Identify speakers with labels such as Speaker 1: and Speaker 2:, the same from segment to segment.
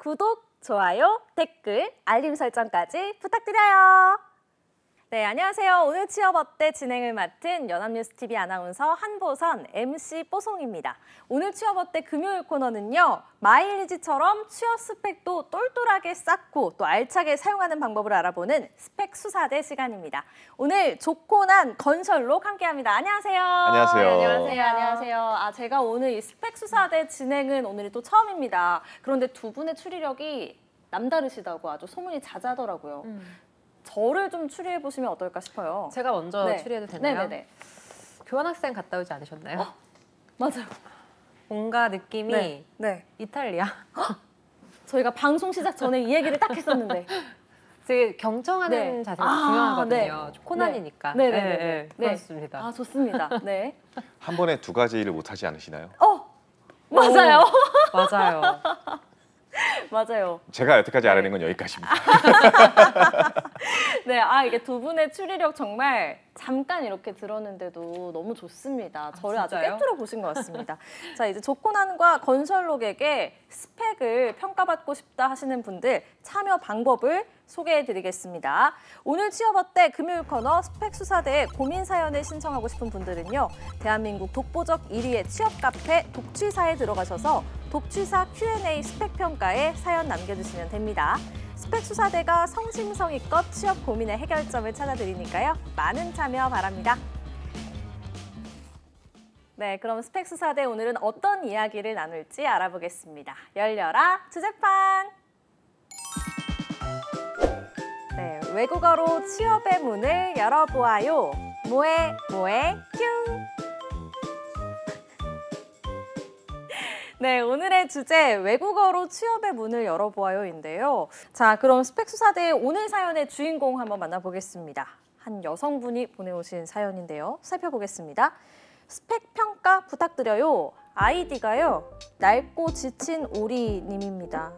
Speaker 1: 구독, 좋아요, 댓글, 알림 설정까지 부탁드려요. 네, 안녕하세요. 오늘 취업 어때 진행을 맡은 연합뉴스TV 아나운서 한보선, MC 뽀송입니다. 오늘 취업 어때 금요일 코너는요. 마일리지처럼 취업 스펙도 똘똘하게 쌓고 또 알차게 사용하는 방법을 알아보는 스펙 수사대 시간입니다. 오늘 좋고 난 건설록 함께합니다. 안녕하세요.
Speaker 2: 안녕하세요.
Speaker 1: 네, 안녕하세요. 안녕하세요. 제가 오늘 이 스펙 수사대 진행은 오늘이 또 처음입니다. 그런데 두 분의 추리력이 남다르시다고 아주 소문이 자자하더라고요. 저를 좀 추리해 보시면 어떨까 싶어요.
Speaker 3: 제가 먼저 추리해도 되나요?
Speaker 1: 네네네.
Speaker 3: 교환학생 갔다 오지 않으셨나요?
Speaker 1: 맞아요.
Speaker 3: 뭔가 느낌이
Speaker 1: 네.
Speaker 3: 이탈리아.
Speaker 1: 저희가 방송 시작 전에 이 얘기를 딱 했었는데.
Speaker 3: 되게 경청하는 자세가 중요하거든요. 코난이니까.
Speaker 1: 네네네.
Speaker 3: 그렇습니다.
Speaker 1: 좋습니다. 네.
Speaker 2: 한 번에 두 가지 일을 못하지 않으시나요?
Speaker 1: 맞아요.
Speaker 3: 맞아요.
Speaker 1: 맞아요.
Speaker 2: 제가 여태까지 알아낸 건 여기까지입니다.
Speaker 1: 네, 이게 두 분의 추리력 정말 잠깐 이렇게 들었는데도 너무 좋습니다. 저를 아주
Speaker 3: 진짜요?
Speaker 1: 꿰뚫어 보신 것 같습니다. 자, 이제 조코난과 건설록에게 스펙을 평가받고 싶다 하시는 분들 참여 방법을 소개해드리겠습니다. 오늘 취업 어때 금요일 코너 스펙 수사대에 고민 사연을 신청하고 싶은 분들은요. 대한민국 독보적 1위의 취업 카페 독취사에 들어가셔서 독취사 Q&A 스펙 평가에 사연 남겨주시면 됩니다. 스펙 수사대가 성심성의껏 취업 고민의 해결점을 찾아드리니까요. 많은 참여 바랍니다. 네, 그럼 스펙 수사대 오늘은 어떤 이야기를 나눌지 알아보겠습니다. 열려라 주제판! 네, 외국어로 취업의 문을 열어보아요. 뭐해 뀨! 네, 오늘의 주제 외국어로 취업의 문을 열어보아요인데요. 자, 그럼 스펙 수사대의 오늘 사연의 주인공 한번 만나보겠습니다. 한 여성분이 보내오신 사연인데요. 살펴보겠습니다. 스펙 평가 부탁드려요. 아이디가요. 낡고 지친 오리님입니다.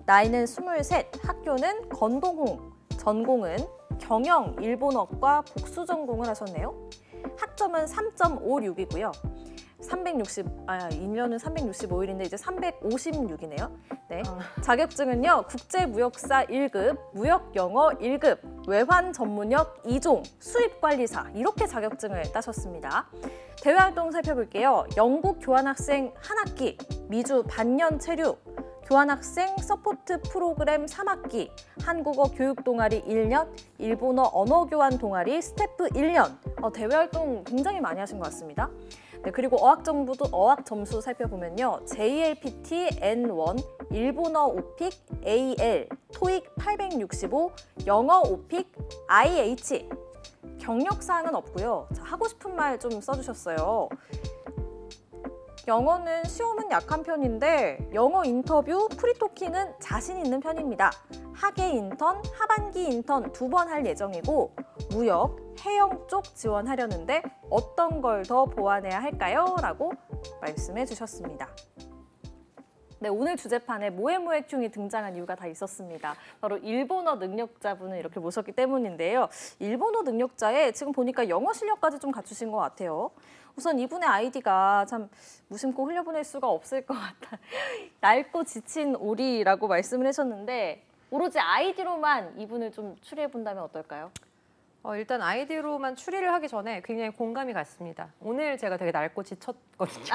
Speaker 1: 나이는 23, 학교는 건동홍, 전공은 경영, 일본어과 복수 전공을 하셨네요. 학점은 3.56이고요. 2년은 365일인데 이제 356이네요. 네. 자격증은요. 국제무역사 1급, 무역영어 1급, 외환 전문역 2종, 수입관리사 이렇게 자격증을 따셨습니다. 대외활동 살펴볼게요. 영국 교환학생 1학기, 미주 반년 체류, 교환학생 서포트 프로그램 3학기, 한국어 교육 동아리 1년, 일본어 언어 교환 동아리 스태프 1년. 대외활동 굉장히 많이 하신 것 같습니다. 네, 그리고 어학 점수 살펴보면요. JLPT N1, 일본어 5픽 AL, 토익 865, 영어 5픽 IH. 경력사항은 없고요. 자, 하고 싶은 말 좀 써주셨어요. 영어는 시험은 약한 편인데 영어 인터뷰, 프리토킹은 자신 있는 편입니다. 하계 인턴, 하반기 인턴 2번 할 예정이고 무역, 해영 쪽 지원하려는데 어떤 걸 더 보완해야 할까요? 라고 말씀해 주셨습니다. 네, 오늘 주제판에 모에모에큉이 등장한 이유가 다 있었습니다. 바로 일본어 능력자분을 이렇게 모셨기 때문인데요. 일본어 능력자에 지금 보니까 영어 실력까지 좀 갖추신 것 같아요. 우선 이분의 아이디가 참 무심코 흘려보낼 수가 없을 것 같아요. 낡고 지친 오리라고 말씀을 하셨는데 오로지 아이디로만 이분을 좀 추리해본다면 어떨까요?
Speaker 3: 일단 아이디로만 추리를 하기 전에 굉장히 공감이 갔습니다. 오늘 제가 되게 낡고 지쳤거든요.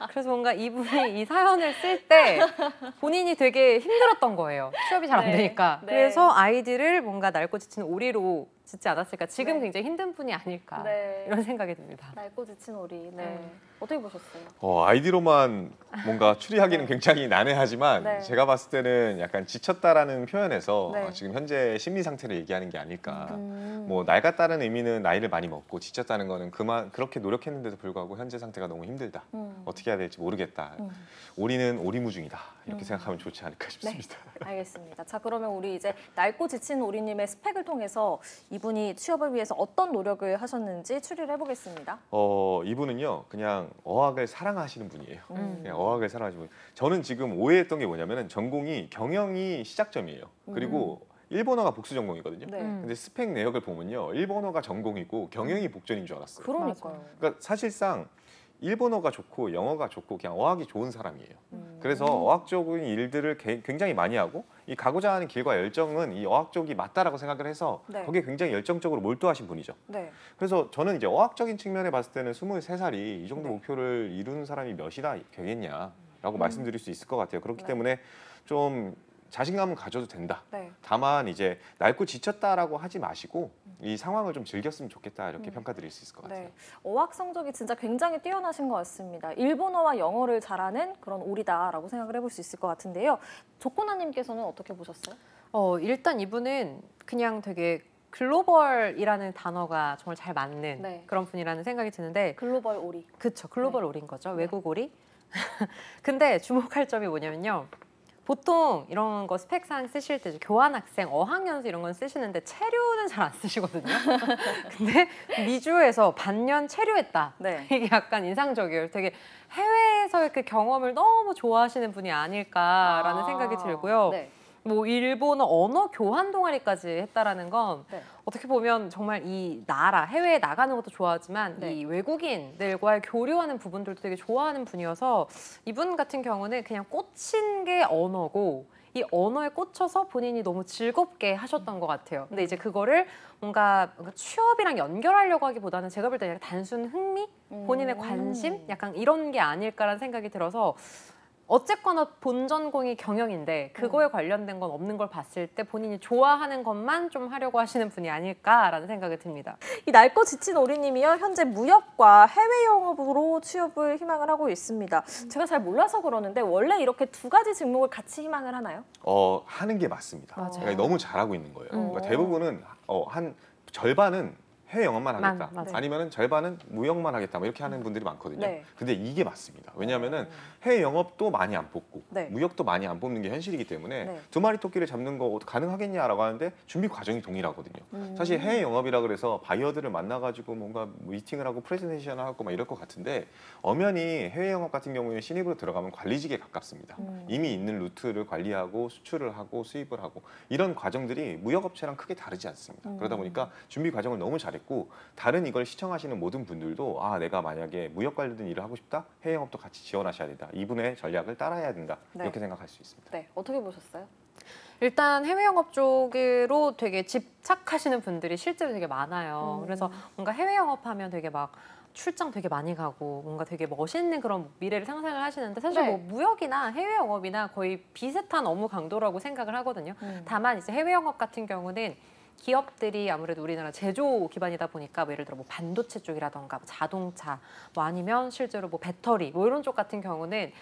Speaker 3: 그래서 뭔가 이분이 이 사연을 쓸 때 본인이 되게 힘들었던 거예요. 취업이 잘 안 되니까.
Speaker 1: 네.
Speaker 3: 그래서 아이디를 뭔가 낡고 지친 오리로 짓지 않았을까. 지금
Speaker 1: 네.
Speaker 3: 굉장히 힘든 분이 아닐까.
Speaker 1: 네.
Speaker 3: 이런 생각이 듭니다.
Speaker 1: 낡고 지친 오리. 네. 어떻게 보셨어요?
Speaker 2: 아이디로만 뭔가 추리하기는 굉장히 난해하지만
Speaker 1: 네.
Speaker 2: 제가 봤을 때는 약간 지쳤다라는 표현에서
Speaker 1: 네.
Speaker 2: 지금 현재 심리 상태를 얘기하는 게 아닐까. 뭐 낡았다는 의미는 나이를 많이 먹고 지쳤다는 거는 그렇게 노력했는데도 불구하고 현재 상태가 너무 힘들다. 어떻게 해야 될지 모르겠다. 오리는 오리무중이다. 이렇게 생각하면 좋지 않을까 싶습니다.
Speaker 1: 네, 알겠습니다. 자, 그러면 우리 이제 낡고 지친 오리님의 스펙을 통해서 이분이 취업을 위해서 어떤 노력을 하셨는지 추리를 해보겠습니다.
Speaker 2: 이분은요, 그냥 어학을 사랑하시는 분이에요. 그냥 어학을 사랑하시는 분. 저는 지금 오해했던 게 뭐냐면은 전공이 경영이 시작점이에요. 그리고 일본어가 복수 전공이거든요.
Speaker 1: 네.
Speaker 2: 근데 스펙 내역을 보면요, 일본어가 전공이고 경영이 복전인 줄 알았어요.
Speaker 1: 그러니까요.
Speaker 2: 그러니까 사실상 일본어가 좋고 영어가 좋고 그냥 어학이 좋은 사람이에요. 그래서 어학적인 일들을 굉장히 많이 하고 이 가고자 하는 길과 열정은 이 어학 쪽이 맞다라고 생각을 해서
Speaker 1: 네.
Speaker 2: 거기에 굉장히 열정적으로 몰두하신 분이죠.
Speaker 1: 네.
Speaker 2: 그래서 저는 이제 어학적인 측면에 봤을 때는 23살이 이 정도
Speaker 1: 네.
Speaker 2: 목표를 이룬 사람이 몇이나 되겠냐라고 말씀드릴 수 있을 것 같아요. 그렇기
Speaker 1: 네.
Speaker 2: 때문에 좀 자신감은 가져도 된다.
Speaker 1: 네.
Speaker 2: 다만 이제 낡고 지쳤다라고 하지 마시고 이 상황을 좀 즐겼으면 좋겠다 이렇게 평가드릴 수 있을 것 같아요.
Speaker 1: 네. 어학 성적이 진짜 굉장히 뛰어나신 것 같습니다. 일본어와 영어를 잘하는 그런 오리다라고 생각을 해볼 수 있을 것 같은데요. 조코나님께서는 어떻게 보셨어요?
Speaker 3: 일단 이분은 그냥 되게 글로벌이라는 단어가 정말 잘 맞는
Speaker 1: 네.
Speaker 3: 그런 분이라는 생각이 드는데
Speaker 1: 글로벌 오리.
Speaker 3: 그쵸, 글로벌
Speaker 1: 네.
Speaker 3: 오리인 거죠.
Speaker 1: 네.
Speaker 3: 외국 오리. 근데 주목할 점이 뭐냐면요. 보통 이런 거 스펙상 쓰실 때 교환학생, 어학연수 이런 건 쓰시는데 체류는 잘 안 쓰시거든요. 근데 미주에서 반년 체류했다.
Speaker 1: 네.
Speaker 3: 이게 약간 인상적이에요. 되게 해외에서의 그 경험을 너무 좋아하시는 분이 아닐까라는 생각이 들고요.
Speaker 1: 네.
Speaker 3: 뭐 일본어 언어 교환 동아리까지 했다라는 건
Speaker 1: 네.
Speaker 3: 어떻게 보면 정말 이 나라 해외에 나가는 것도 좋아하지만
Speaker 1: 네.
Speaker 3: 이 외국인들과의 교류하는 부분들도 되게 좋아하는 분이어서 이분 같은 경우는 그냥 꽂힌 게 언어고 이 언어에 꽂혀서 본인이 너무 즐겁게 하셨던 것 같아요. 근데 이제 그거를 뭔가 취업이랑 연결하려고 하기보다는 제가 볼 때 그냥 단순 흥미, 본인의 관심, 약간 이런 게 아닐까라는 생각이 들어서 어쨌거나 본 전공이 경영인데 그거에 관련된 건 없는 걸 봤을 때 본인이 좋아하는 것만 좀 하려고 하시는 분이 아닐까라는 생각이 듭니다.
Speaker 1: 이 낡고 지친 오리님이요. 현재 무역과 해외 영업으로 취업을 희망을 하고 있습니다. 제가 잘 몰라서 그러는데 원래 이렇게 두 가지 직목을 같이 희망을 하나요?
Speaker 2: 하는 게 맞습니다.
Speaker 3: 맞아요.
Speaker 2: 그러니까 너무 잘하고 있는 거예요. 그러니까
Speaker 1: 어.
Speaker 2: 대부분은 한 절반은 해외 영업만 하겠다.
Speaker 3: 맞아요.
Speaker 2: 아니면은 절반은 무역만 하겠다. 뭐 이렇게 하는 분들이 많거든요.
Speaker 1: 네.
Speaker 2: 근데 이게 맞습니다. 왜냐하면은 해외 영업도 많이 안 뽑고
Speaker 1: 네.
Speaker 2: 무역도 많이 안 뽑는 게 현실이기 때문에
Speaker 1: 네.
Speaker 2: 두 마리 토끼를 잡는 거 가능하겠냐라고 하는데 준비 과정이 동일하거든요. 사실 해외 영업이라 그래서 바이어들을 만나가지고 뭔가 미팅을 하고 프레젠테이션을 하고 막 이럴 것 같은데 엄연히 해외 영업 같은 경우에는 신입으로 들어가면 관리직에 가깝습니다. 이미 있는 루트를 관리하고 수출을 하고 수입을 하고 이런 과정들이 무역업체랑 크게 다르지 않습니다. 그러다 보니까 준비 과정을 너무 잘했고 다른 이걸 시청하시는 모든 분들도 내가 만약에 무역 관련된 일을 하고 싶다? 해외 영업도 같이 지원하셔야 된다. 이분의 전략을 따라야 된다.
Speaker 1: 네.
Speaker 2: 이렇게 생각할 수 있습니다.
Speaker 1: 네. 어떻게 보셨어요?
Speaker 3: 일단 해외 영업 쪽으로 되게 집착하시는 분들이 실제로 되게 많아요. 그래서 뭔가 해외 영업하면 되게 막 출장 되게 많이 가고 뭔가 되게 멋있는 그런 미래를 상상을 하시는데 사실
Speaker 1: 네.
Speaker 3: 뭐 무역이나 해외 영업이나 거의 비슷한 업무 강도라고 생각을 하거든요. 다만 이제 해외 영업 같은 경우는 기업들이 아무래도 우리나라 제조 기반이다 보니까 뭐 예를 들어 뭐 반도체 쪽이라던가 자동차 뭐 아니면 실제로 뭐 배터리 뭐 이런 쪽 같은 경우는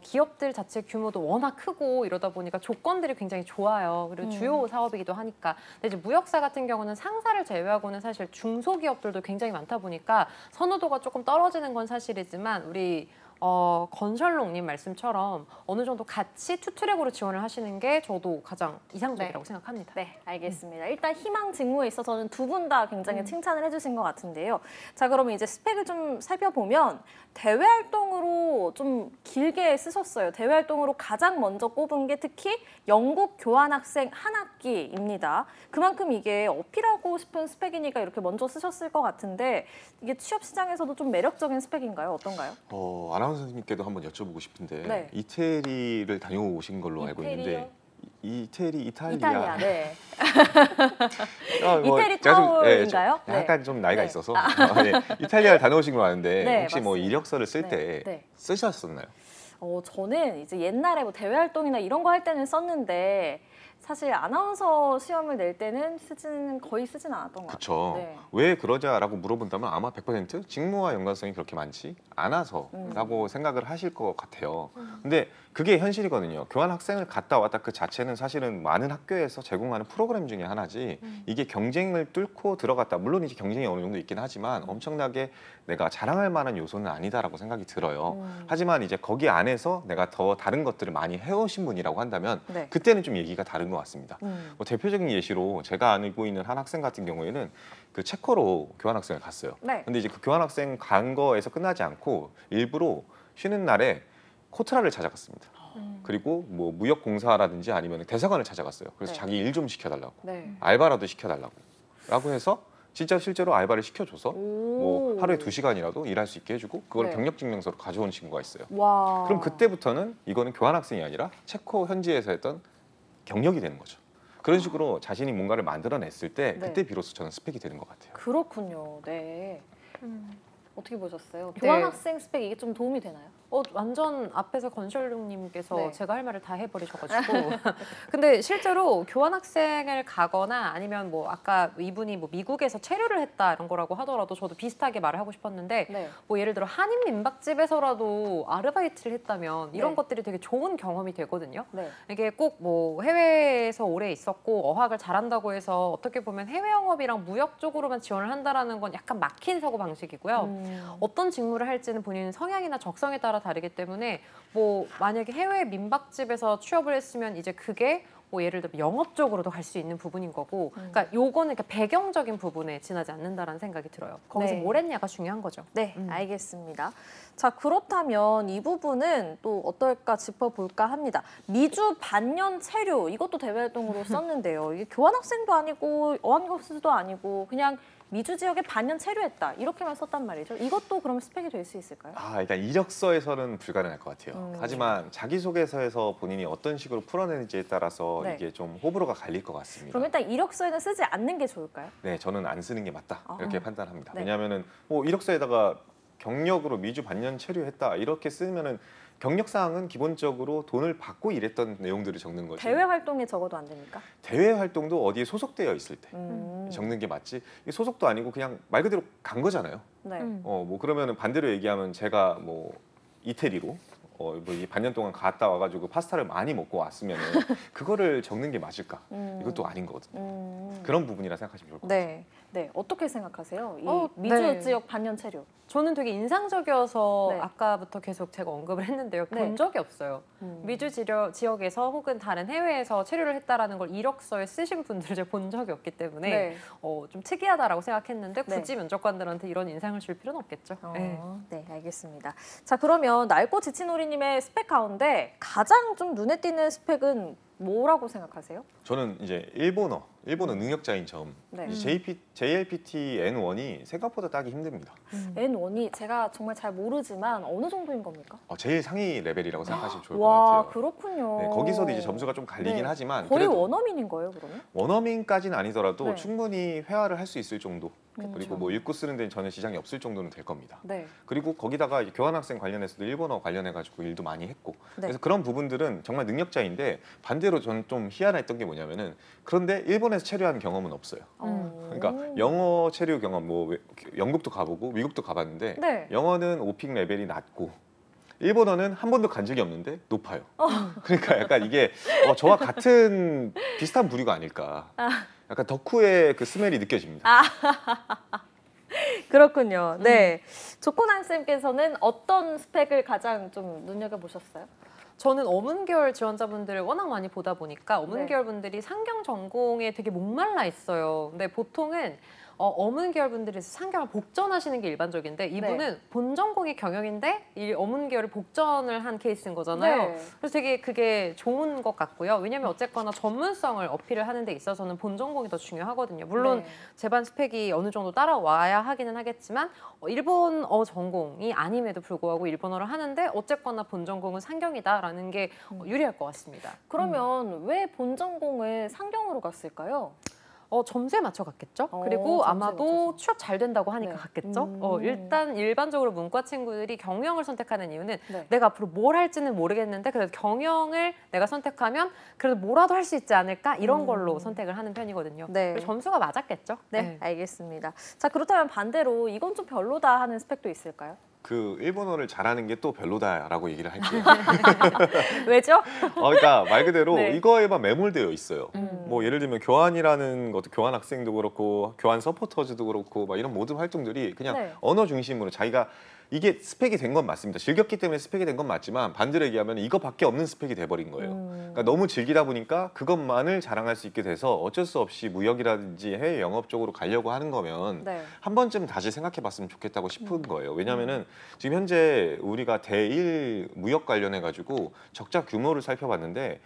Speaker 3: 기업들 자체 규모도 워낙 크고 이러다 보니까 조건들이 굉장히 좋아요. 그리고 주요 사업이기도 하니까. 근데 이제 무역사 같은 경우는 상사를 제외하고는 사실 중소기업들도 굉장히 많다 보니까 선호도가 조금 떨어지는 건 사실이지만 우리 건설롱님 말씀처럼 어느 정도 같이 투트랙으로 지원을 하시는 게 저도 가장 이상적이라고 생각합니다.
Speaker 1: 네, 알겠습니다. 일단 희망 직무에 있어서는 두 분 다 굉장히 칭찬을 해주신 것 같은데요. 자, 그러면 이제 스펙을 좀 살펴보면 대외 활동으로 좀 길게 쓰셨어요. 대외 활동으로 가장 먼저 꼽은 게 특히 영국 교환학생 한 학기입니다. 그만큼 이게 어필하고 싶은 스펙이니까 이렇게 먼저 쓰셨을 것 같은데 이게 취업 시장에서도 좀 매력적인 스펙인가요? 어떤가요?
Speaker 2: 아나운서님께도 한번 여쭤보고 싶은데
Speaker 1: 네.
Speaker 2: 이태리를 다녀오신 걸로 알고 있는데 이태리 이탈리아.
Speaker 1: 네.
Speaker 2: 뭐
Speaker 1: 이태리
Speaker 2: 제가 좀,
Speaker 1: 타올인가요? 네.
Speaker 2: 약간 좀 나이가
Speaker 1: 네.
Speaker 2: 있어서 이탈리아를 다녀오신 걸로 아는데
Speaker 1: 네,
Speaker 2: 혹시 뭐
Speaker 1: 맞습니다.
Speaker 2: 이력서를 쓸 때
Speaker 1: 네, 네.
Speaker 2: 쓰셨었나요?
Speaker 1: 저는 이제 옛날에 뭐 대외 활동이나 이런 거 할 때는 썼는데 사실 아나운서 시험을 낼 때는 거의 쓰진 않았던 것
Speaker 2: 그렇죠.
Speaker 1: 같아요. 네.
Speaker 2: 왜 그러자라고 물어본다면 아마 100% 직무와 연관성이 그렇게 많지 않아서라고 생각을 하실 것 같아요. 근데 그게 현실이거든요. 교환 학생을 갔다 왔다 그 자체는 사실은 많은 학교에서 제공하는 프로그램 중에 하나지 이게 경쟁을 뚫고 들어갔다. 물론 이제 경쟁이 어느 정도 있긴 하지만 엄청나게 내가 자랑할 만한 요소는 아니다라고 생각이 들어요. 하지만 이제 거기 안에서 내가 더 다른 것들을 많이 해오신 분이라고 한다면
Speaker 1: 네.
Speaker 2: 그때는 좀 얘기가 다른 것 같습니다. 뭐 대표적인 예시로 제가 알고 있는 한 학생 같은 경우에는 그 체코로 교환학생을 갔어요.
Speaker 1: 네.
Speaker 2: 근데 이제 그 교환학생 간 거에서 끝나지 않고 일부러 쉬는 날에 코트라를 찾아갔습니다. 그리고 뭐 무역공사라든지 아니면 대사관을 찾아갔어요. 그래서
Speaker 1: 네.
Speaker 2: 자기 일 좀 시켜달라고,
Speaker 1: 네.
Speaker 2: 알바라도 시켜달라고 라고 해서 진짜 실제로 알바를 시켜줘서 뭐
Speaker 1: 오.
Speaker 2: 하루에 2시간이라도 일할 수 있게 해주고 그걸
Speaker 1: 네.
Speaker 2: 경력증명서로 가져온 친구가 있어요.
Speaker 1: 와.
Speaker 2: 그럼 그때부터는 이거는 교환학생이 아니라 체코 현지에서 했던 경력이 되는 거죠. 그런 식으로 자신이 뭔가를 만들어냈을 때
Speaker 1: 네.
Speaker 2: 그때 비로소 저는 스펙이 되는 것 같아요.
Speaker 1: 그렇군요. 네. 어떻게 보셨어요?
Speaker 3: 네.
Speaker 1: 교환학생 스펙 이게 좀 도움이 되나요?
Speaker 3: 완전 앞에서 건설룡님께서
Speaker 1: 네.
Speaker 3: 제가 할 말을 다 해버리셔가지고 근데 실제로 교환학생을 가거나 아니면 뭐 아까 이분이 뭐 미국에서 체류를 했다 이런 거라고 하더라도 저도 비슷하게 말을 하고 싶었는데
Speaker 1: 네.
Speaker 3: 뭐 예를 들어 한인 민박집에서라도 아르바이트를 했다면 이런
Speaker 1: 네.
Speaker 3: 것들이 되게 좋은 경험이 되거든요.
Speaker 1: 네.
Speaker 3: 이게 꼭 뭐 해외에서 오래 있었고 어학을 잘한다고 해서 어떻게 보면 해외 영업이랑 무역 쪽으로만 지원을 한다라는 건 약간 막힌 사고 방식이고요. 어떤 직무를 할지는 본인 성향이나 적성에 따라 다르기 때문에 뭐 만약에 해외 민박집에서 취업을 했으면 이제 그게 뭐 예를 들면 영업 쪽으로도 갈 수 있는 부분인 거고 그러니까 요거는 그러니까 배경적인 부분에 지나지 않는다라는 생각이 들어요. 거기서
Speaker 1: 네.
Speaker 3: 뭘 했냐가 중요한 거죠.
Speaker 1: 네, 알겠습니다. 자, 그렇다면 이 부분은 또 어떨까 짚어볼까 합니다. 미주 반년 체류, 이것도 대외활동으로 썼는데요. 이게 교환학생도 아니고 어학연수도 아니고 그냥 미주 지역에 반년 체류했다. 이렇게만 썼단 말이죠. 이것도 그럼 스펙이 될 수 있을까요?
Speaker 2: 일단 이력서에서는 불가능할 것 같아요. 하지만 자기소개서에서 본인이 어떤 식으로 풀어내는지에 따라서
Speaker 1: 네.
Speaker 2: 이게 좀 호불호가 갈릴 것 같습니다.
Speaker 1: 그럼 일단 이력서에는 쓰지 않는 게 좋을까요?
Speaker 2: 네, 저는 안 쓰는 게 맞다 이렇게 판단합니다.
Speaker 1: 네.
Speaker 2: 왜냐하면은 뭐 이력서에다가 경력으로 미주 반년 체류했다 이렇게 쓰면은 경력 사항은 기본적으로 돈을 받고 일했던 내용들을 적는 거죠.
Speaker 1: 대외 활동에 적어도 안 됩니까?
Speaker 2: 대외 활동도 어디에 소속되어 있을 때
Speaker 1: 음.
Speaker 2: 적는 게 맞지. 이게 소속도 아니고 그냥 말 그대로 간 거잖아요.
Speaker 1: 네.
Speaker 2: 뭐 그러면은 반대로 얘기하면 제가 뭐 이태리로 뭐이 반년 동안 갔다 와가지고 파스타를 많이 먹고 왔으면은 그거를 적는 게 맞을까? 이것도 아닌 거거든요. 그런 부분이라 생각하시면 좋을 것 같아요.
Speaker 1: 네. 네. 어떻게 생각하세요? 이 미주
Speaker 3: 네.
Speaker 1: 지역 반년 체류.
Speaker 3: 저는 되게 인상적이어서
Speaker 1: 네.
Speaker 3: 아까부터 계속 제가 언급을 했는데요.
Speaker 1: 네.
Speaker 3: 본 적이 없어요. 미주 지역에서 혹은 다른 해외에서 체류를 했다라는 걸 이력서에 쓰신 분들을 제가 본 적이 없기 때문에
Speaker 1: 네.
Speaker 3: 좀 특이하다라고 생각했는데
Speaker 1: 네.
Speaker 3: 굳이 면접관들한테 이런 인상을 줄 필요는 없겠죠. 네.
Speaker 1: 네, 알겠습니다. 자, 그러면 낡고 지친 우리님의 스펙 가운데 가장 좀 눈에 띄는 스펙은 뭐라고 생각하세요?
Speaker 2: 저는 이제 일본어 능력자인 점.
Speaker 1: 네.
Speaker 2: 이제 JLPT N1이 생각보다 따기 힘듭니다.
Speaker 1: N1이 제가 정말 잘 모르지만 어느 정도인 겁니까?
Speaker 2: 제일 상위 레벨이라고 생각하시면 좋을 것
Speaker 1: 와,
Speaker 2: 같아요.
Speaker 1: 그렇군요.
Speaker 2: 네, 거기서도 이제 점수가 좀 갈리긴
Speaker 1: 네.
Speaker 2: 하지만
Speaker 1: 거의
Speaker 2: 그래도
Speaker 1: 원어민인 거예요, 그러면?
Speaker 2: 원어민까지는 아니더라도
Speaker 1: 네.
Speaker 2: 충분히 회화를 할 수 있을 정도.
Speaker 1: 그쵸.
Speaker 2: 그리고 뭐 읽고 쓰는 데는 전혀 지장이 없을 정도는 될 겁니다.
Speaker 1: 네.
Speaker 2: 그리고 거기다가 이제 교환학생 관련해서도 일본어 관련해가지고 일도 많이 했고
Speaker 1: 네.
Speaker 2: 그래서 그런 부분들은 정말 능력자인데 반대로 저는 좀 희한했던 게 뭐냐면은 그런데 일본에서 체류한 경험은 없어요. 그러니까 영어 체류 경험 뭐 영국도 가보고 미국도 가봤는데
Speaker 1: 네.
Speaker 2: 영어는 오픽 레벨이 낮고 일본어는 한 번도 간 적이 없는데 높아요. 그러니까 약간 이게 저와 같은 비슷한 부류가 아닐까. 약간 덕후의 그 스멜이 느껴집니다.
Speaker 1: 그렇군요. 네. 조코난 쌤께서는 어떤 스펙을 가장 좀 눈여겨보셨어요?
Speaker 3: 저는 어문계열 지원자분들을 워낙 많이 보다 보니까
Speaker 1: 네.
Speaker 3: 어문계열 분들이 상경 전공에 되게 목말라 있어요. 근데 보통은 어문계열 분들이 상경을 복전하시는 게 일반적인데 이분은 본 전공이 경영인데 이 어문계열을 복전을 한 케이스인 거잖아요.
Speaker 1: 네.
Speaker 3: 그래서 되게 그게 좋은 것 같고요. 왜냐하면 어쨌거나 전문성을 어필을 하는 데 있어서는 본 전공이 더 중요하거든요. 물론
Speaker 1: 네.
Speaker 3: 제반 스펙이 어느 정도 따라와야 하기는 하겠지만 일본어 전공이 아님에도 불구하고 일본어를 하는데 어쨌거나 본 전공은 상경이다라는 게 유리할 것 같습니다.
Speaker 1: 그러면 왜 본전공을 상경으로 갔을까요?
Speaker 3: 점수에 맞춰 갔겠죠. 그리고
Speaker 1: 점수에
Speaker 3: 아마도
Speaker 1: 맞춰서.
Speaker 3: 취업 잘 된다고 하니까
Speaker 1: 네.
Speaker 3: 갔겠죠. 일단 일반적으로 문과 친구들이 경영을 선택하는 이유는
Speaker 1: 네.
Speaker 3: 내가 앞으로 뭘 할지는 모르겠는데 그래도 경영을 내가 선택하면 그래도 뭐라도 할 수 있지 않을까 이런 걸로 선택을 하는 편이거든요.
Speaker 1: 네.
Speaker 3: 그래서 점수가 맞았겠죠.
Speaker 1: 네, 알겠습니다. 자, 그렇다면 반대로 이건 좀 별로다 하는 스펙도 있을까요?
Speaker 2: 그 일본어를 잘하는 게 또 별로다라고 얘기를 할게요.
Speaker 1: 왜죠?
Speaker 2: 그러니까 말 그대로
Speaker 1: 네.
Speaker 2: 이거에만 매몰되어 있어요. 뭐 예를 들면 교환이라는 것도 교환 학생도 그렇고 교환 서포터즈도 그렇고 막 이런 모든 활동들이 그냥
Speaker 1: 네.
Speaker 2: 언어 중심으로 자기가 이게 스펙이 된 건 맞습니다. 즐겼기 때문에 스펙이 된 건 맞지만 반대로 얘기하면 이거밖에 없는 스펙이 돼버린 거예요. 그러니까 너무 즐기다 보니까 그것만을 자랑할 수 있게 돼서 어쩔 수 없이 무역이라든지 해외 영업 쪽으로 가려고 하는 거면
Speaker 1: 네.
Speaker 2: 한 번쯤 다시 생각해봤으면 좋겠다고 싶은 거예요. 왜냐하면은 지금 현재 우리가 대일 무역 관련해 가지고 적자 규모를 살펴봤는데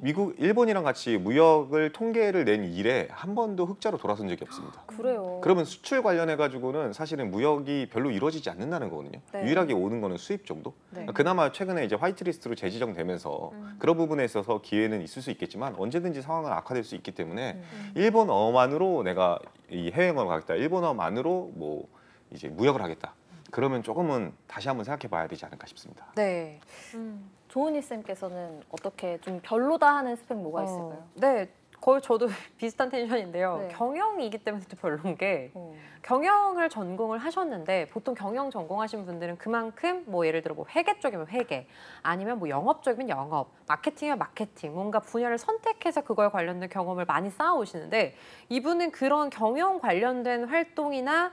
Speaker 2: 미국, 일본이랑 같이 무역을 통계를 낸 이래 한 번도 흑자로 돌아선 적이 없습니다.
Speaker 1: 그래요.
Speaker 2: 그러면 수출 관련해 가지고는 사실은 무역이 별로 이루어지지 않는다는 거거든요.
Speaker 1: 네.
Speaker 2: 유일하게 오는 거는 수입 정도.
Speaker 1: 네.
Speaker 2: 그나마 최근에 이제 화이트리스트로 재지정되면서 그런 부분에 있어서 기회는 있을 수 있겠지만 언제든지 상황은 악화될 수 있기 때문에 일본어만으로 내가 이 해외 영어를 가겠다. 일본어만으로 뭐 이제 무역을 하겠다. 그러면 조금은 다시 한번 생각해봐야 되지 않을까 싶습니다.
Speaker 1: 네. 조은희 쌤께서는 어떻게 좀 별로다 하는 스펙 뭐가 있을까요?
Speaker 3: 네, 거의 저도 비슷한 텐션인데요.
Speaker 1: 네.
Speaker 3: 경영이기 때문에 또 별로인 게 경영을 전공을 하셨는데 보통 경영 전공하신 분들은 그만큼 뭐 예를 들어 뭐 회계 쪽이면 회계 아니면 뭐 영업 쪽이면 영업, 마케팅이면 마케팅 뭔가 분야를 선택해서 그거에 관련된 경험을 많이 쌓아오시는데 이분은 그런 경영 관련된 활동이나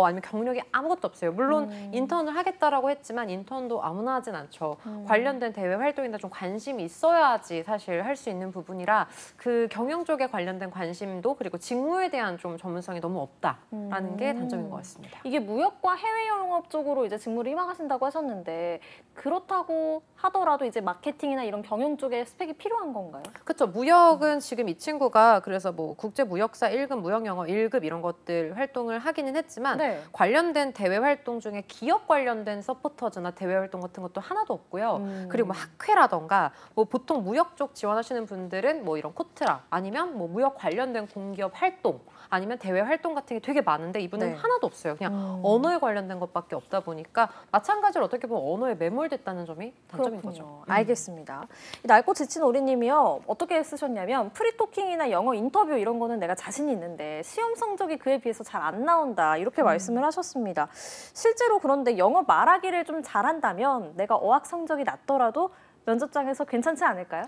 Speaker 3: 아니면 경력이 아무것도 없어요. 물론 인턴을 하겠다라고 했지만 인턴도 아무나 하진 않죠. 관련된 대외 활동이나 좀 관심이 있어야지 사실 할 수 있는 부분이라 그 경영 쪽에 관련된 관심도 그리고 직무에 대한 좀 전문성이 너무 없다라는 게 단점인 것 같습니다.
Speaker 1: 이게 무역과 해외 영업 쪽으로 이제 직무를 희망하신다고 하셨는데 그렇다고 하더라도 이제 마케팅이나 이런 경영 쪽에 스펙이 필요한 건가요?
Speaker 3: 그렇죠. 무역은 지금 이 친구가 그래서 뭐 국제무역사 1급, 무역영어 1급 이런 것들 활동을 하기는 했지만
Speaker 1: 네.
Speaker 3: 관련된 대외 활동 중에 기업 관련된 서포터즈나 대외 활동 같은 것도 하나도 없고요. 그리고 뭐 학회라던가 뭐 보통 무역 쪽 지원하시는 분들은 뭐 이런 코트라 아니면 뭐 무역 관련된 공기업 활동 아니면 대외 활동 같은 게 되게 많은데 이분은
Speaker 1: 네.
Speaker 3: 하나도 없어요. 그냥 언어에 관련된 것밖에 없다 보니까 마찬가지로 어떻게 보면 언어에 매몰됐다는 점이 단점인 거죠.
Speaker 1: 알겠습니다. 이 낡고 지친 오리님이요. 어떻게 쓰셨냐면 프리토킹이나 영어 인터뷰 이런 거는 내가 자신이 있는데 시험 성적이 그에 비해서 잘 안 나온다 이렇게 말씀을 하셨습니다. 실제로 그런데 영어 말하기를 좀 잘한다면 내가 어학 성적이 낮더라도 면접장에서 괜찮지 않을까요?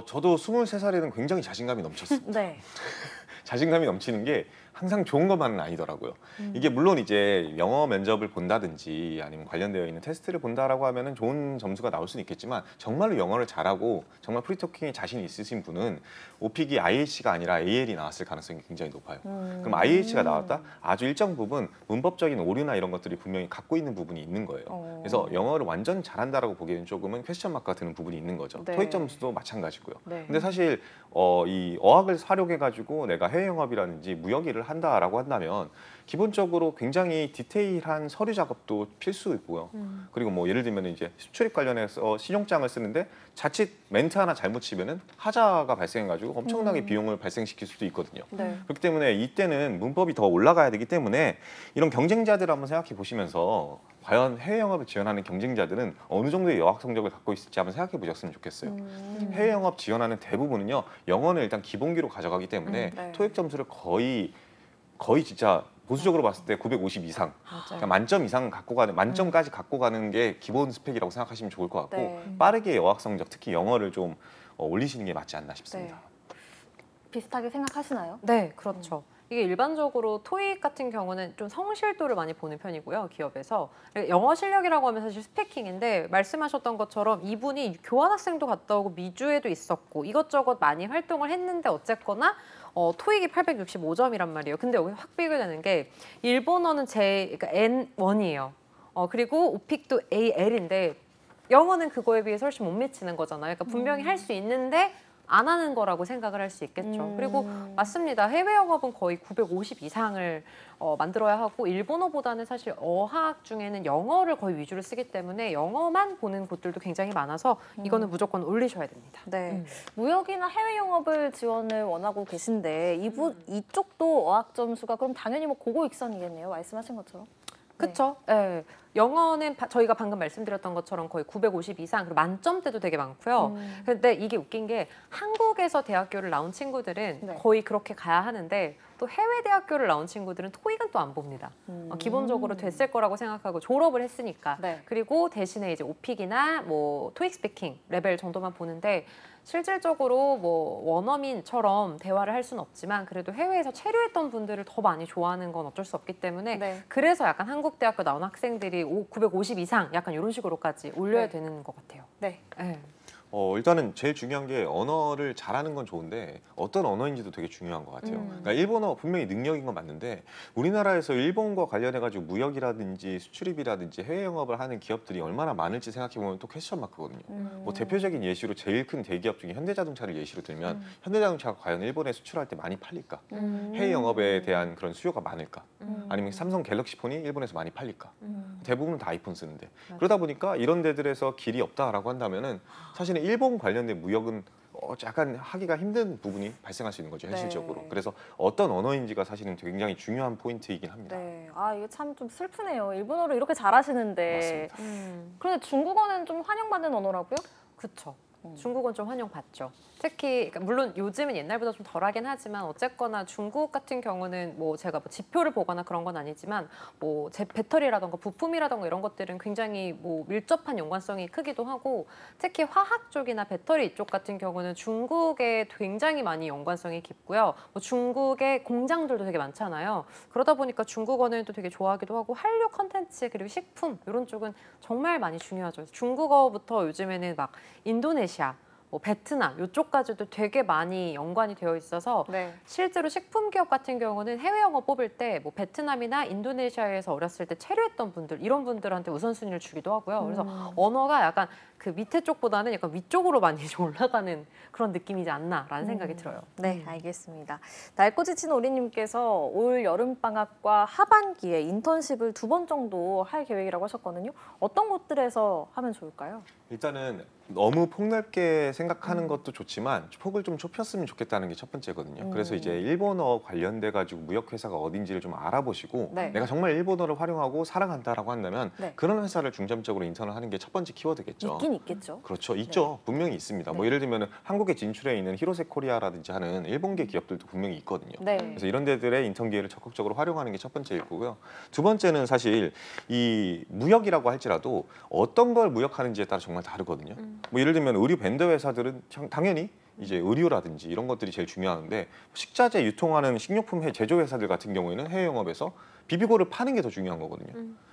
Speaker 2: 저도 23살에는 굉장히 자신감이 넘쳤습니다.
Speaker 1: 네.
Speaker 2: 자신감이 넘치는 게 항상 좋은 것만은 아니더라고요. 이게 물론 이제 영어 면접을 본다든지 아니면 관련되어 있는 테스트를 본다라고 하면은 좋은 점수가 나올 수는 있겠지만 정말로 영어를 잘하고 정말 프리토킹에 자신이 있으신 분은 오픽이 IH가 아니라 AL이 나왔을 가능성이 굉장히 높아요. 그럼 IH가 나왔다? 아주 일정 부분 문법적인 오류나 이런 것들이 분명히 갖고 있는 부분이 있는 거예요. 그래서 영어를 완전 잘한다라고 보기에는 조금은 퀘스천 마크가 드는 부분이 있는 거죠.
Speaker 1: 네.
Speaker 2: 토익 점수도 마찬가지고요.
Speaker 1: 네.
Speaker 2: 근데 사실 이 어학을 활용해가지고 내가 해외 영업이라든지 무역 일을 한다라고 한다면 기본적으로 굉장히 디테일한 서류 작업도 필수이고요. 그리고 뭐 예를 들면 이제 수출입 관련해서 신용장을 쓰는데 자칫 멘트 하나 잘못 치면은 하자가 발생해가지고 엄청나게 비용을 발생시킬 수도 있거든요.
Speaker 1: 네.
Speaker 2: 그렇기 때문에 이때는 문법이 더 올라가야 되기 때문에 이런 경쟁자들 한번 생각해 보시면서 과연 해외 영업을 지원하는 경쟁자들은 어느 정도의 여학 성적을 갖고 있을지 한번 생각해 보셨으면 좋겠어요. 해외 영업 지원하는 대부분은요 영어는 일단 기본기로 가져가기 때문에
Speaker 1: 네.
Speaker 2: 토익 점수를 거의 진짜 보수적으로 봤을 때 950 이상,
Speaker 3: 맞아요.
Speaker 2: 그러니까 만점 이상 갖고 가는 만점까지 갖고 가는 게 기본 스펙이라고 생각하시면 좋을 것 같고
Speaker 1: 네.
Speaker 2: 빠르게 여학 성적 특히 영어를 좀 올리시는 게 맞지 않나 싶습니다.
Speaker 1: 비슷하게 생각하시나요?
Speaker 3: 네, 그렇죠. 이게 일반적으로 토익 같은 경우는 좀 성실도를 많이 보는 편이고요, 기업에서. 영어 실력이라고 하면 사실 스피킹인데 말씀하셨던 것처럼 이분이 교환학생도 갔다 오고 미주에도 있었고 이것저것 많이 활동을 했는데 어쨌거나 토익이 865점이란 말이에요. 근데 여기 확 비교되는 게 일본어는 그러니까 N1이에요. 그리고 오픽도 AL인데 영어는 그거에 비해서 훨씬 못 미치는 거잖아요. 그러니까 분명히 할 수 있는데 안 하는 거라고 생각을 할 수 있겠죠. 그리고 맞습니다. 해외 영업은 거의 950 이상을 만들어야 하고 일본어보다는 사실 어학 중에는 영어를 거의 위주로 쓰기 때문에 영어만 보는 곳들도 굉장히 많아서 이거는 무조건 올리셔야 됩니다.
Speaker 1: 네. 무역이나 해외 영업을 지원을 원하고 계신데 이쪽도 어학 점수가 그럼 당연히 뭐 고고익선이겠네요. 말씀하신 것처럼.
Speaker 3: 그렇죠. 네. 영어는 저희가 방금 말씀드렸던 것처럼 거의 950 이상, 그리고 만점대도 되게 많고요. 근데 이게 웃긴 게 한국에서 대학교를 나온 친구들은
Speaker 1: 네.
Speaker 3: 거의 그렇게 가야 하는데 또 해외 대학교를 나온 친구들은 토익은 또 안 봅니다. 기본적으로 됐을 거라고 생각하고 졸업을 했으니까.
Speaker 1: 네.
Speaker 3: 그리고 대신에 이제 오픽이나 뭐 토익 스피킹 레벨 정도만 보는데 실질적으로 뭐 원어민처럼 대화를 할 수는 없지만 그래도 해외에서 체류했던 분들을 더 많이 좋아하는 건 어쩔 수 없기 때문에
Speaker 1: 네.
Speaker 3: 그래서 약간 한국 대학교 나온 학생들이 950 이상 약간 이런 식으로까지 올려야
Speaker 1: 네.
Speaker 3: 되는 것 같아요.
Speaker 1: 네.
Speaker 3: 네.
Speaker 2: 일단은 제일 중요한 게 언어를 잘하는 건 좋은데 어떤 언어인지도 되게 중요한 것 같아요. 그러니까 일본어 분명히 능력인 건 맞는데 우리나라에서 일본과 관련해가지고 무역이라든지 수출입이라든지 해외 영업을 하는 기업들이 얼마나 많을지 생각해보면 또 퀘스천 마크거든요. 뭐 대표적인 예시로 제일 큰 대기업 중에 현대자동차를 예시로 들면 현대자동차가 과연 일본에 수출할 때 많이 팔릴까? 해외 영업에 대한 그런 수요가 많을까? 아니면 삼성 갤럭시폰이 일본에서 많이 팔릴까? 대부분은 다 아이폰 쓰는데 그러다 보니까 이런 데들에서 길이 없다라고 한다면은 사실은 일본 관련된 무역은 약간 하기가 힘든 부분이 발생할 수 있는 거죠, 현실적으로.
Speaker 1: 네.
Speaker 2: 그래서 어떤 언어인지가 사실은 굉장히 중요한 포인트이긴 합니다.
Speaker 1: 네. 아, 이게 참 좀 슬프네요. 일본어를 이렇게 잘하시는데.
Speaker 2: 맞습니다.
Speaker 1: 그런데 중국어는 좀 환영받는 언어라고요?
Speaker 3: 그쵸. 중국은 좀 환영받죠. 특히 그러니까 물론 요즘은 옛날보다 좀 덜하긴 하지만 어쨌거나 중국 같은 경우는 뭐 제가 뭐 지표를 보거나 그런 건 아니지만 뭐 제 배터리라던가 부품이라던가 이런 것들은 굉장히 뭐 밀접한 연관성이 크기도 하고 특히 화학 쪽이나 배터리 쪽 같은 경우는 중국에 굉장히 많이 연관성이 깊고요. 뭐 중국의 공장들도 되게 많잖아요. 그러다 보니까 중국어는 또 되게 좋아하기도 하고 한류 컨텐츠 그리고 식품 이런 쪽은 정말 많이 중요하죠. 중국어부터 요즘에는 막 인도네시아 뭐 베트남 이쪽까지도 되게 많이 연관이 되어 있어서
Speaker 1: 네.
Speaker 3: 실제로 식품 기업 같은 경우는 해외 영어 뽑을 때 뭐 베트남이나 인도네시아에서 어렸을 때 체류했던 분들 이런 분들한테 우선순위를 주기도 하고요. 그래서 언어가 약간 그 밑에 쪽보다는 약간 위쪽으로 많이 좀 올라가는 그런 느낌이지 않나라는 생각이 들어요.
Speaker 1: 네, 알겠습니다. 낡고 지친 오리님께서 올 여름방학과 하반기에 인턴십을 2번 정도 할 계획이라고 하셨거든요. 어떤 곳들에서 하면 좋을까요?
Speaker 2: 일단은 너무 폭넓게 생각하는 것도 좋지만 폭을 좀 좁혔으면 좋겠다는 게 첫 번째거든요. 그래서 이제 일본어 관련돼 가지고 무역 회사가 어딘지를 좀 알아보시고
Speaker 1: 네.
Speaker 2: 내가 정말 일본어를 활용하고 사랑한다라고 한다면
Speaker 1: 네.
Speaker 2: 그런 회사를 중점적으로 인턴을 하는 게 첫 번째 키워드겠죠.
Speaker 1: 있긴 있겠죠.
Speaker 2: 그렇죠. 있죠. 분명히 있습니다. 뭐
Speaker 1: 네.
Speaker 2: 예를 들면 한국에 진출해 있는 히로세 코리아라든지 하는 일본계 기업들도 분명히 있거든요.
Speaker 1: 네.
Speaker 2: 그래서 이런 데들의 인턴 기회를 적극적으로 활용하는 게 첫 번째일 거고요. 두 번째는 사실 이 무역이라고 할지라도 어떤 걸 무역하는지에 따라 정말 다르거든요. 뭐 예를 들면 의류 밴더 회사들은 당연히 이제 의류라든지 이런 것들이 제일 중요한데 식자재 유통하는 식료품 제조 회사들 같은 경우에는 해외 영업에서 비비고를 파는 게 더 중요한 거거든요.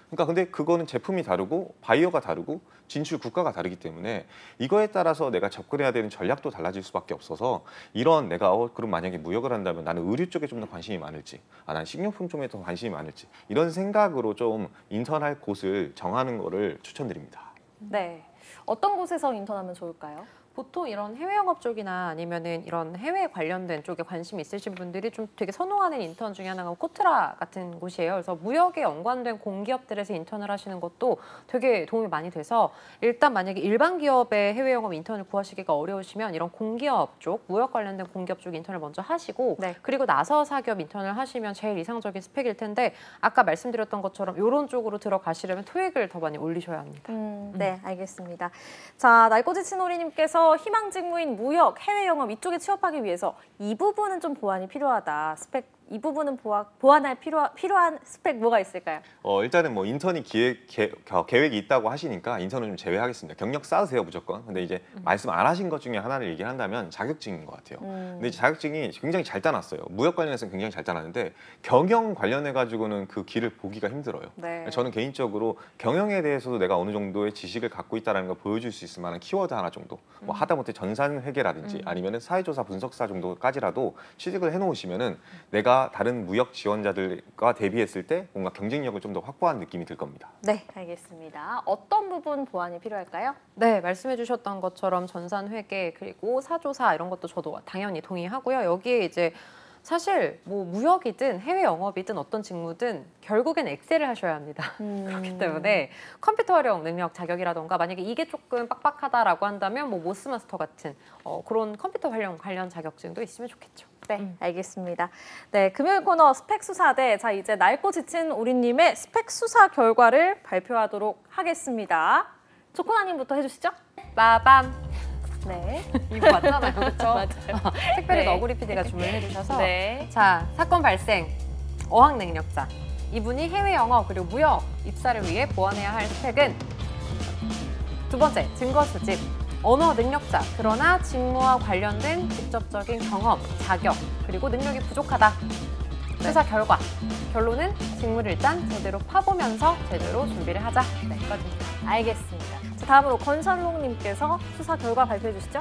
Speaker 2: 그러니까 근데 그거는 제품이 다르고 바이어가 다르고 진출 국가가 다르기 때문에 이거에 따라서 내가 접근해야 되는 전략도 달라질 수밖에 없어서 이런 내가 그럼 만약에 무역을 한다면 나는 의류 쪽에 좀 더 관심이 많을지 난 식료품 쪽에 더 관심이 많을지 이런 생각으로 좀 인턴할 곳을 정하는 거를 추천드립니다.
Speaker 1: 네. 어떤 곳에서 인턴하면 좋을까요?
Speaker 3: 보통 이런 해외 영업 쪽이나 아니면은 이런 해외 관련된 쪽에 관심이 있으신 분들이 좀 되게 선호하는 인턴 중에 하나가 코트라 같은 곳이에요. 그래서 무역에 연관된 공기업들에서 인턴을 하시는 것도 되게 도움이 많이 돼서 일단 만약에 일반 기업의 해외 영업 인턴을 구하시기가 어려우시면 이런 공기업 쪽, 무역 관련된 공기업 쪽 인턴을 먼저 하시고
Speaker 1: 네.
Speaker 3: 그리고 나서 사기업 인턴을 하시면 제일 이상적인 스펙일 텐데 아까 말씀드렸던 것처럼 이런 쪽으로 들어가시려면 토익을 더 많이 올리셔야 합니다.
Speaker 1: 네, 알겠습니다. 자, 낡고 지친 오리님께서 희망 직무인 무역, 해외 영업 이쪽에 취업하기 위해서 이 부분은 좀 보완이 필요하다. 스펙 이 부분은 보완할 필요한 스펙 뭐가 있을까요?
Speaker 2: 일단은 뭐 인턴이 계획이 있다고 하시니까 인턴은 좀 제외하겠습니다. 경력 쌓으세요 무조건. 근데 이제 말씀 안 하신 것 중에 하나를 얘기한다면 자격증인 것 같아요. 근데 이제 자격증이 굉장히 잘 따놨어요. 무역 관련해서는 굉장히 잘 따놨는데 경영 관련해 가지고는 그 길을 보기가 힘들어요.
Speaker 1: 네.
Speaker 2: 저는 개인적으로 경영에 대해서도 내가 어느 정도의 지식을 갖고 있다는 걸 보여줄 수 있을 만한 키워드 하나 정도. 뭐 하다못해 전산회계라든지 아니면은 사회조사 분석사 정도까지라도 취직을 해놓으시면은 내가 다른 무역 지원자들과 대비했을 때 뭔가 경쟁력을 좀 더 확보한 느낌이 들 겁니다.
Speaker 1: 네, 알겠습니다. 어떤 부분 보완이 필요할까요?
Speaker 3: 네, 말씀해 주셨던 것처럼 전산회계 그리고 사조사 이런 것도 저도 당연히 동의하고요. 여기에 이제 사실 뭐 무역이든 해외 영업이든 어떤 직무든 결국엔 엑셀을 하셔야 합니다. 그렇기 때문에 컴퓨터 활용 능력 자격이라던가 만약에 이게 조금 빡빡하다라고 한다면 뭐 모스마스터 같은 그런 컴퓨터 활용 관련 자격증도 있으면 좋겠죠.
Speaker 1: 네, 알겠습니다. 네, 금요일 코너 스펙 수사대. 자, 이제 낡고 지친 우리님의 스펙 수사 결과를 발표하도록 하겠습니다. 조코나님부터 해주시죠.
Speaker 3: 빠밤.
Speaker 1: 네.
Speaker 3: 이거 맞잖아요, 그렇죠?
Speaker 1: 맞아요.
Speaker 3: 특별히
Speaker 1: 네.
Speaker 3: 너구리 PD가 주문해 주셔서
Speaker 1: 네.
Speaker 3: 자, 사건 발생, 어학 능력자. 이분이 해외 영어 그리고 무역 입사를 위해 보완해야 할 스펙은 두 번째, 증거 수집. 언어 능력자, 그러나 직무와 관련된 직접적인 경험, 자격, 그리고 능력이 부족하다. 수사 결과. 결론은 직무를 일단 제대로 파보면서 제대로 준비를 하자. 네, 이거입니다.
Speaker 1: 알겠습니다. 자, 다음으로 권선홍님께서 수사 결과 발표해 주시죠.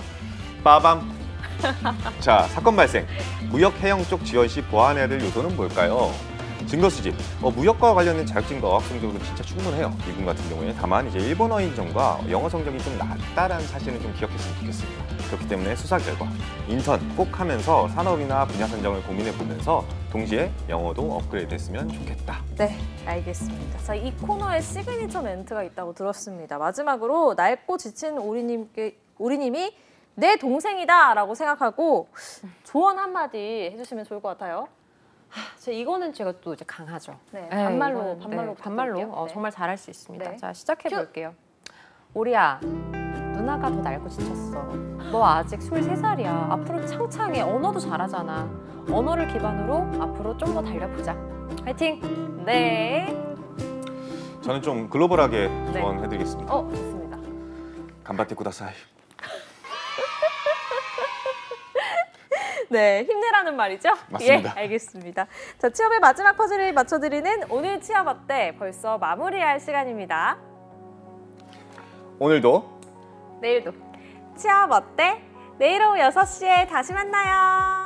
Speaker 2: 빠밤. 자, 사건 발생. 무역 해영 쪽 지원 시 보완해야 될 요소는 뭘까요? 증거 수집. 무역과 관련된 자격증과 어학 성적은 진짜 충분해요. 이분 같은 경우에. 다만 이제 일본어 인정과 영어 성적이 좀 낮다라는 사실은 좀 기억했으면 좋겠습니다. 그렇기 때문에 수사 결과 인턴 꼭 하면서 산업이나 분야 선정을 고민해 보면서 동시에 영어도 업그레이드 했으면 좋겠다.
Speaker 1: 네, 알겠습니다. 자, 이 코너에 시그니처 멘트가 있다고 들었습니다. 마지막으로 낡고 지친 오리님이 내 동생이다라고 생각하고 조언 한마디 해주시면 좋을 것 같아요.
Speaker 3: 이거는 제가 또 이제 강하죠.
Speaker 1: 네,
Speaker 3: 네,
Speaker 1: 반말로
Speaker 3: 이거는,
Speaker 1: 반말로
Speaker 3: 반말로
Speaker 1: 부탁드릴게요. 네.
Speaker 3: 정말 잘할 수 있습니다.
Speaker 1: 네.
Speaker 3: 자, 시작해 볼게요. 오리야, 누나가 더 낡고 지쳤어. 너 아직 23살이야. 앞으로 창창해. 언어도 잘하잖아. 언어를 기반으로 앞으로 좀 더 달려보자. 화이팅!
Speaker 1: 네.
Speaker 2: 저는 좀 글로벌하게
Speaker 1: 네.
Speaker 2: 조언해드리겠습니다.
Speaker 1: 좋습니다.
Speaker 2: 간바테 쿠다사이.
Speaker 1: 네, 힘내라는 말이죠?
Speaker 2: 맞습니다.
Speaker 1: 예, 알겠습니다. 자, 취업의 마지막 퍼즐을 맞춰드리는 오늘 취업 어때? 벌써 마무리할 시간입니다.
Speaker 2: 오늘도
Speaker 1: 내일도 취업 어때? 내일 오후 6시에 다시 만나요.